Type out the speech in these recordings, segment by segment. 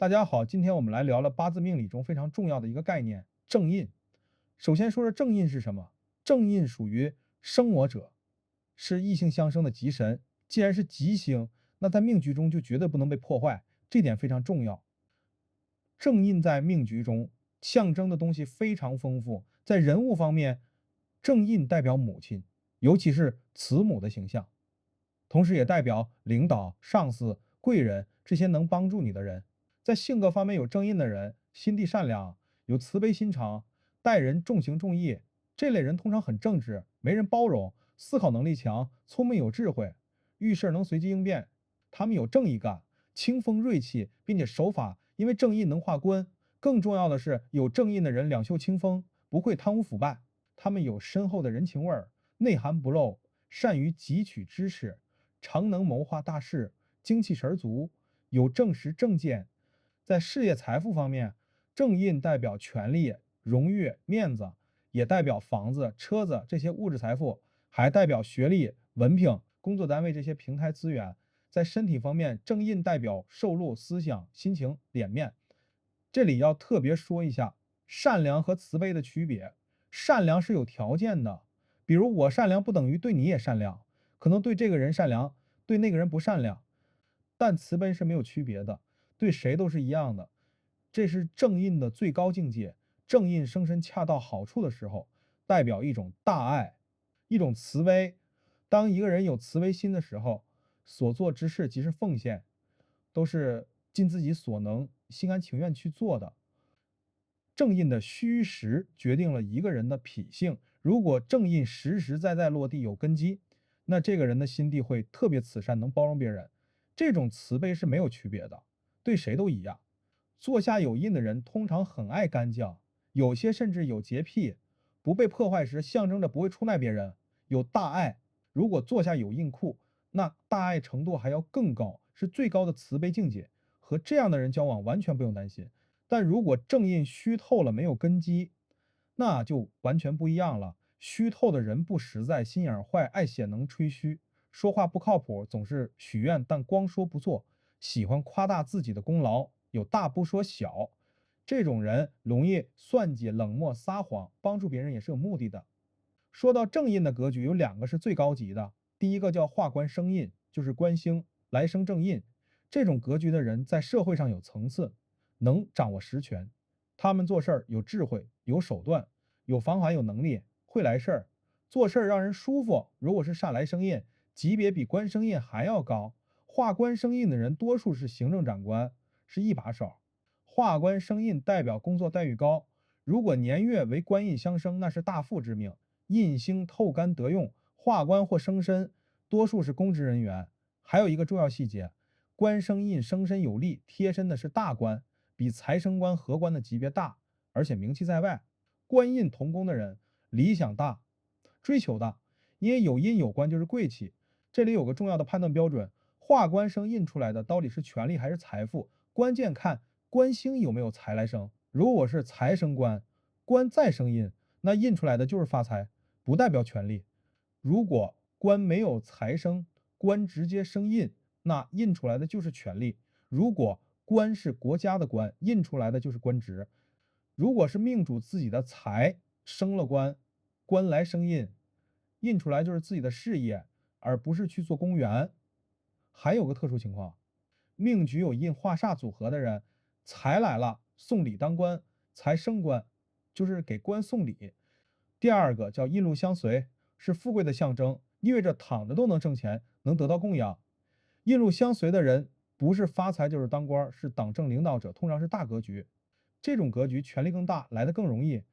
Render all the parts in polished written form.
大家好，今天我们来聊了八字命理中非常重要的一个概念——正印。首先说说正印是什么？正印属于生我者，是异性相生的吉神。既然是吉星，那在命局中就绝对不能被破坏，这点非常重要。正印在命局中象征的东西非常丰富，在人物方面，正印代表母亲，尤其是慈母的形象，同时也代表领导、上司、贵人这些能帮助你的人。在性格方面有正印的人，心地善良，有慈悲心肠，待人重情重义。这类人通常很正直，为人包容，思考能力强，聪明有智慧，遇事能随机应变。他们有正义感，清风锐气，并且守法，因为正印能化官。更重要的是，有正印的人两袖清风，不会贪污腐败。他们有深厚的人情味儿，内涵不露，善于汲取知识，常能谋划大事，精气神足，有正实正见。在事业财富方面，正印代表权力、荣誉、面子，也代表房子、车子这些物质财富，还代表学历、文凭、工作单位这些平台资源。在身体方面，正印代表受禄、思想、心情、脸面。这里要特别说一下善良和慈悲的区别。善良是有条件的，比如我善良不等于对你也善良，可能对这个人善良，对那个人不善良。但慈悲是没有区别的，对谁都是一样的。这是正印的最高境界。正印生身恰到好处的时候，代表一种大爱，一种慈悲。当一个人有慈悲心的时候，所做之事即是奉献，都是尽自己所能、心甘情愿去做的。正印的虚实决定了一个人的脾性。如果正印实实在在落地有根基，那这个人的心地会特别慈善，能包容别人。这种慈悲是没有区别的，对谁都一样。坐下有印的人通常很爱干净，有些甚至有洁癖，不被破坏时象征着不会出卖别人，有大爱。如果坐下有印库，那大爱程度还要更高，是最高的慈悲境界。和这样的人交往完全不用担心。但如果正印虚透了，没有根基，那就完全不一样了。虚透的人不实在，心眼坏，爱显能吹嘘，说话不靠谱，总是许愿但光说不做，喜欢夸大自己的功劳，有大不说小。这种人容易算计、冷漠、撒谎，帮助别人也是有目的的。说到正印的格局，有两个是最高级的。第一个叫化官生印，就是官星来生正印。这种格局的人在社会上有层次，能掌握实权。他们做事儿有智慧、有手段、有方法、有能力，会来事儿，做事儿让人舒服。如果是煞来生印，级别比官生印还要高。化官生印的人多数是行政长官，是一把手。化官生印代表工作待遇高，如果年月为官印相生，那是大富之命。印星透干得用，化官或生身，多数是公职人员。还有一个重要细节，官生印生身有力，贴身的是大官，比财生官、合官的级别大，而且名气在外。官印同宫的人，理想大，追求大，因为有印有官就是贵气。这里有个重要的判断标准，化官生印出来的到底是权力还是财富，关键看官星有没有财来生。如果是财生官，官再生印，那印出来的就是发财，不代表权力。如果官没有财生，官直接生印，那印出来的就是权力。如果官是国家的官，印出来的就是官职。如果是命主自己的财生了官，官来生印，印出来就是自己的事业，而不是去做公务员。还有个特殊情况，命局有印化煞组合的人，财来了送礼当官，财生官，就是给官送礼。第二个叫印禄相随，是富贵的象征，意味着躺着都能挣钱，能得到供养。印禄相随的人，不是发财就是当官，是党政领导者，通常是大格局。这种格局权力更大，来得更容易。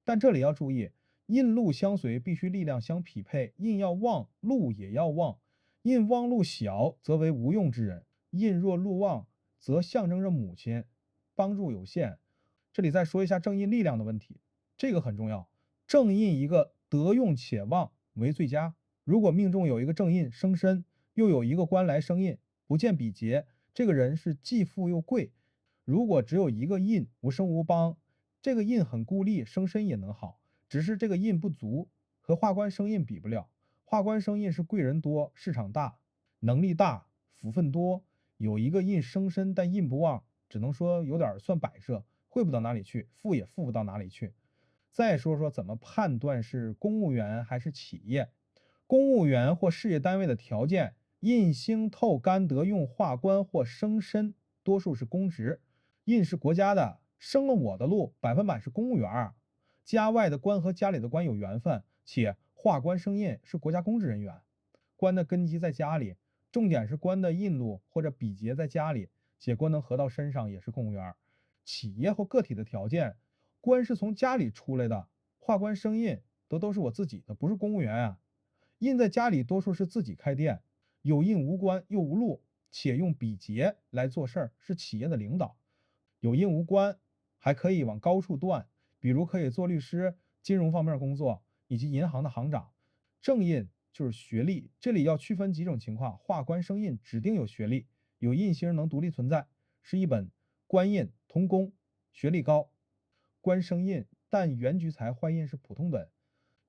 但这里要注意，印禄相随必须力量相匹配，印要旺，禄也要旺。印旺禄小，则为无用之人；印若禄旺，则象征着母亲，帮助有限。这里再说一下正印力量的问题，这个很重要。正印一个得用且旺为最佳。如果命中有一个正印生身，又有一个官来生印，不见比劫，这个人是既富又贵。如果只有一个印无生无邦，这个印很孤立，生身也能好，只是这个印不足，和化官生印比不了。化官生印是贵人多，市场大，能力大，福分多。有一个印生身但印不旺，只能说有点算摆设，会不到哪里去，富也富不到哪里去。再说说怎么判断是公务员还是企业。公务员或事业单位的条件，印星透干得用化官或生身，多数是公职。印是国家的，生了我的路，100%是公务员。家外的官和家里的官有缘分，且化官生印是国家公职人员。官的根基在家里，重点是官的印禄或者比劫在家里，且官能合到身上也是公务员。企业或个体的条件，官是从家里出来的，化官生印都是我自己的，不是公务员啊。印在家里多数是自己开店，有印无官又无禄，且用比劫来做事儿，是企业的领导。有印无官，还可以往高处断，比如可以做律师、金融方面工作，以及银行的行长。正印就是学历，这里要区分几种情况：化官生印指定有学历，有印星能独立存在，是一本官印同工，学历高；官生印但原局财坏印是普通本。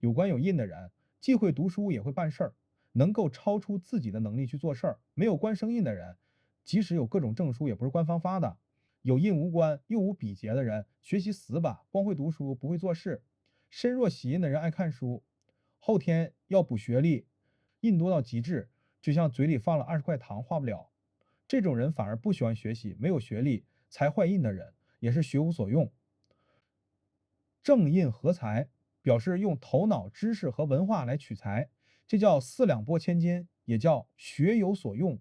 有官有印的人，既会读书也会办事儿，能够超出自己的能力去做事儿。没有官生印的人，即使有各种证书，也不是官方发的。有印无官又无比劫的人，学习死吧，光会读书不会做事。身弱喜印的人爱看书，后天要补学历，印多到极致，就像嘴里放了20块糖化不了。这种人反而不喜欢学习，没有学历，财坏印的人也是学无所用。正印合财，表示用头脑、知识和文化来取财，这叫四两拨千斤，也叫学有所用。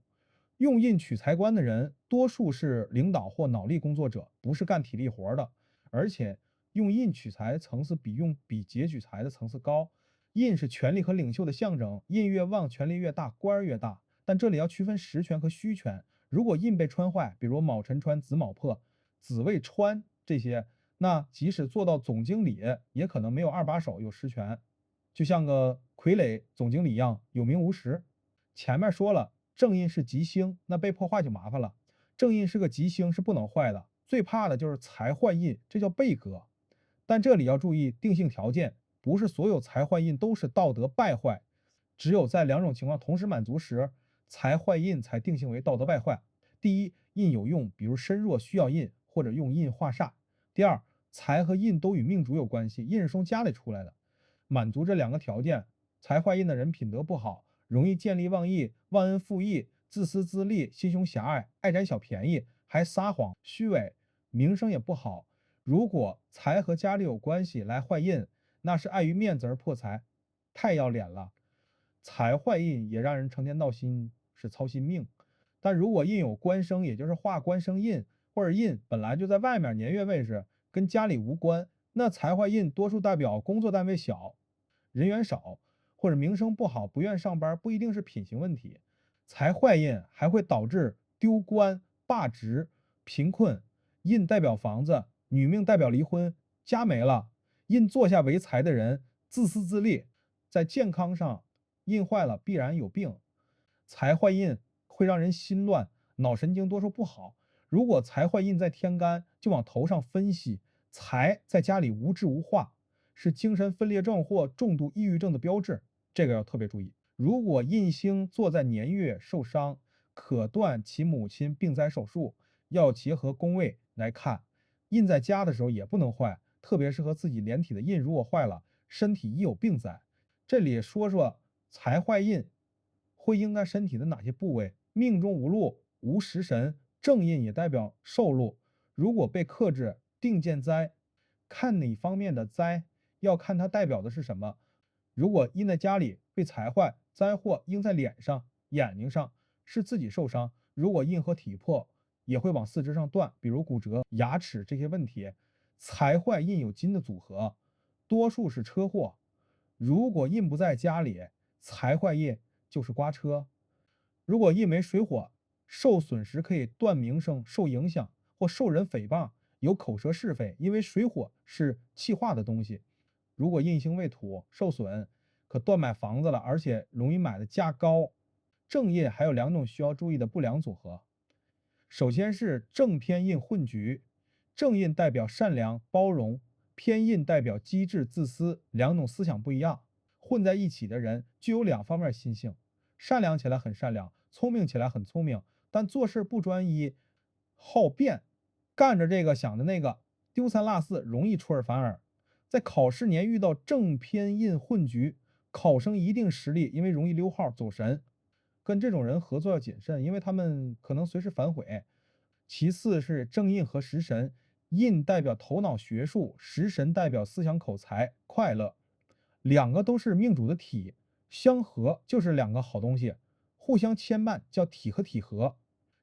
用印取财官的人，多数是领导或脑力工作者，不是干体力活的。而且用印取财层次比用比劫取财的层次高。印是权力和领袖的象征，印越旺，权力越大，官儿越大。但这里要区分实权和虚权。如果印被穿坏，比如卯辰穿、子卯破、子未穿这些，那即使做到总经理，也可能没有二把手，有实权，就像个傀儡总经理一样，有名无实。前面说了，正印是吉星，那被破坏就麻烦了。正印是个吉星，是不能坏的，最怕的就是财坏印，这叫背格。但这里要注意定性条件，不是所有财坏印都是道德败坏，只有在2种情况同时满足时，财坏印才定性为道德败坏。第一，印有用，比如身弱需要印，或者用印化煞。第二，财和印都与命主有关系，印是从家里出来的。满足这2个条件，财坏印的人品德不好，容易见利忘义、忘恩负义、自私自利、心胸狭隘、爱占小便宜，还撒谎、虚伪，名声也不好。如果财和家里有关系来坏印，那是碍于面子而破财，太要脸了。财坏印也让人成天闹心，是操心命。但如果印有官生，也就是化官生印，或者印本来就在外面年月位置，跟家里无关，那财坏印多数代表工作单位小，人员少，或者名声不好，不愿上班，不一定是品行问题。财坏印还会导致丢官、罢职、贫困。印代表房子，女命代表离婚，家没了。印坐下为财的人自私自利，在健康上印坏了必然有病。财坏印会让人心乱，脑神经多数不好。如果财坏印在天干，就往头上分析。财在家里无智无化，是精神分裂症或重度抑郁症的标志，这个要特别注意。如果印星坐在年月受伤，可断其母亲病灾手术，要结合宫位来看。印在家的时候也不能坏，特别是和自己连体的印如果坏了，身体亦有病灾。这里说说财坏印会应在身体的哪些部位。命中无禄、无食神，正印也代表寿禄，如果被克制，定见灾。看哪方面的灾，要看它代表的是什么。如果印在家里被财坏，灾祸应在脸上、眼睛上，是自己受伤。如果印和体魄，也会往四肢上断，比如骨折、牙齿这些问题。财坏印有金的组合，多数是车祸。如果印不在家里，财坏印就是刮车。如果印为水火，受损时可以断名声、受影响或受人诽谤，有口舌是非，因为水火是气化的东西。如果印星为土，受损可断买房子了，而且容易买的价高。正印还有2种需要注意的不良组合。首先是正偏印混局，正印代表善良包容，偏印代表机智自私，2种思想不一样，混在一起的人具有2方面心性，善良起来很善良，聪明起来很聪明，但做事不专一，好变，干着这个想着那个，丢三落四，容易出尔反尔。在考试年遇到正偏印混局，考生一定失利，因为容易溜号走神。跟这种人合作要谨慎，因为他们可能随时反悔。其次是正印和食神，印代表头脑学术，食神代表思想口才快乐，两个都是命主的体，相合就是两个好东西，互相牵绊叫体和体合。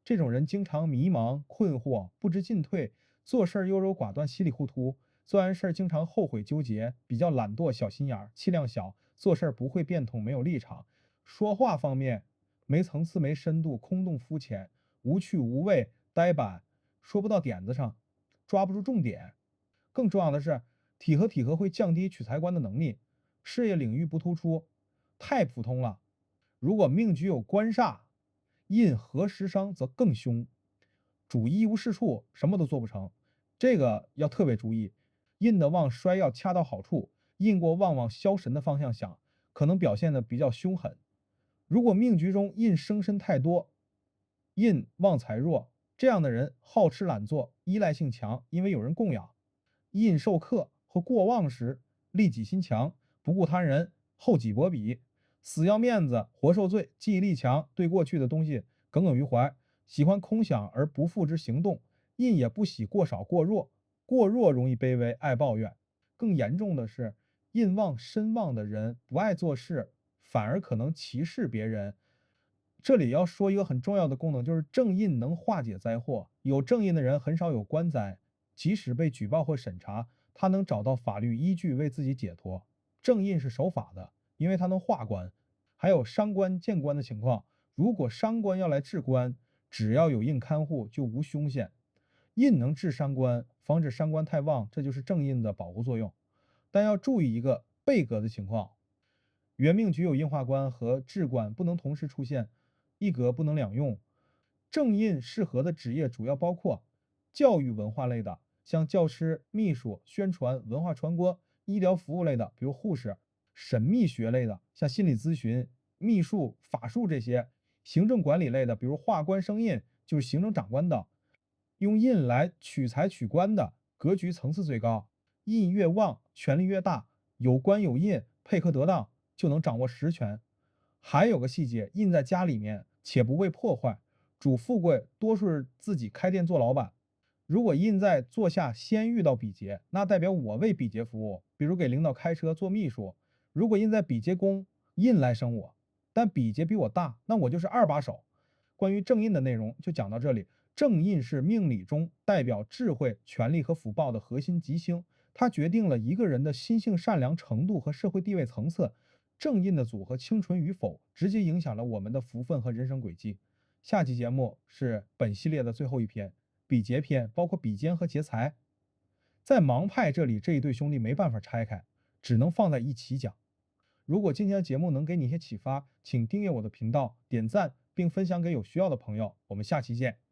这种人经常迷茫困惑，不知进退，做事优柔寡断，稀里糊涂，做完事经常后悔纠结，比较懒惰小心眼儿，气量小，做事不会变通，没有立场。说话方面没层次没深度，空洞肤浅，无趣无味，呆板，说不到点子上，抓不住重点。更重要的是，体和体合会降低取财官的能力，事业领域不突出，太普通了。如果命局有官煞，印合食伤则更凶，主一无是处，什么都做不成。这个要特别注意，印的旺衰要恰到好处，印过旺往消神的方向想，可能表现的比较凶狠。如果命局中印生身太多，印旺财弱，这样的人好吃懒做，依赖性强，因为有人供养。印受克和过旺时，利己心强，不顾他人，厚己薄彼，死要面子，活受罪，记忆力强，对过去的东西耿耿于怀，喜欢空想而不付之行动。印也不喜过少过弱，过弱容易卑微，爱抱怨。更严重的是，印旺身旺的人不爱做事，反而可能歧视别人。这里要说一个很重要的功能，就是正印能化解灾祸。有正印的人很少有官灾，即使被举报或审查，他能找到法律依据为自己解脱。正印是守法的，因为他能化官。还有伤官见官的情况，如果伤官要来治官，只要有印看护，就无凶险。印能治伤官，防止伤官太旺，这就是正印的保护作用。但要注意一个背格的情况，原命局有印化官和治官不能同时出现，一格不能两用。正印适合的职业主要包括教育文化类的，像教师、秘书、宣传、文化传播；医疗服务类的，比如护士；神秘学类的，像心理咨询、秘术、法术这些；行政管理类的，比如画官生印，就是行政长官的。用印来取财取官的，格局层次最高，印越旺，权力越大，有官有印，配合得当，就能掌握实权。还有个细节，印在家里面，且不为破坏，主富贵多数是自己开店做老板。如果印在坐下先遇到比劫，那代表我为比劫服务，比如给领导开车做秘书。如果印在比劫宫，印来生我，但比劫比我大，那我就是二把手。关于正印的内容就讲到这里。正印是命理中代表智慧、权力和福报的核心吉星，它决定了一个人的心性善良程度和社会地位层次。正印的组合清纯与否，直接影响了我们的福分和人生轨迹。下期节目是本系列的最后一篇，比劫篇，包括比肩和劫财。在盲派这里，这一对兄弟没办法拆开，只能放在一起讲。如果今天的节目能给你一些启发，请订阅我的频道，点赞并分享给有需要的朋友。我们下期见。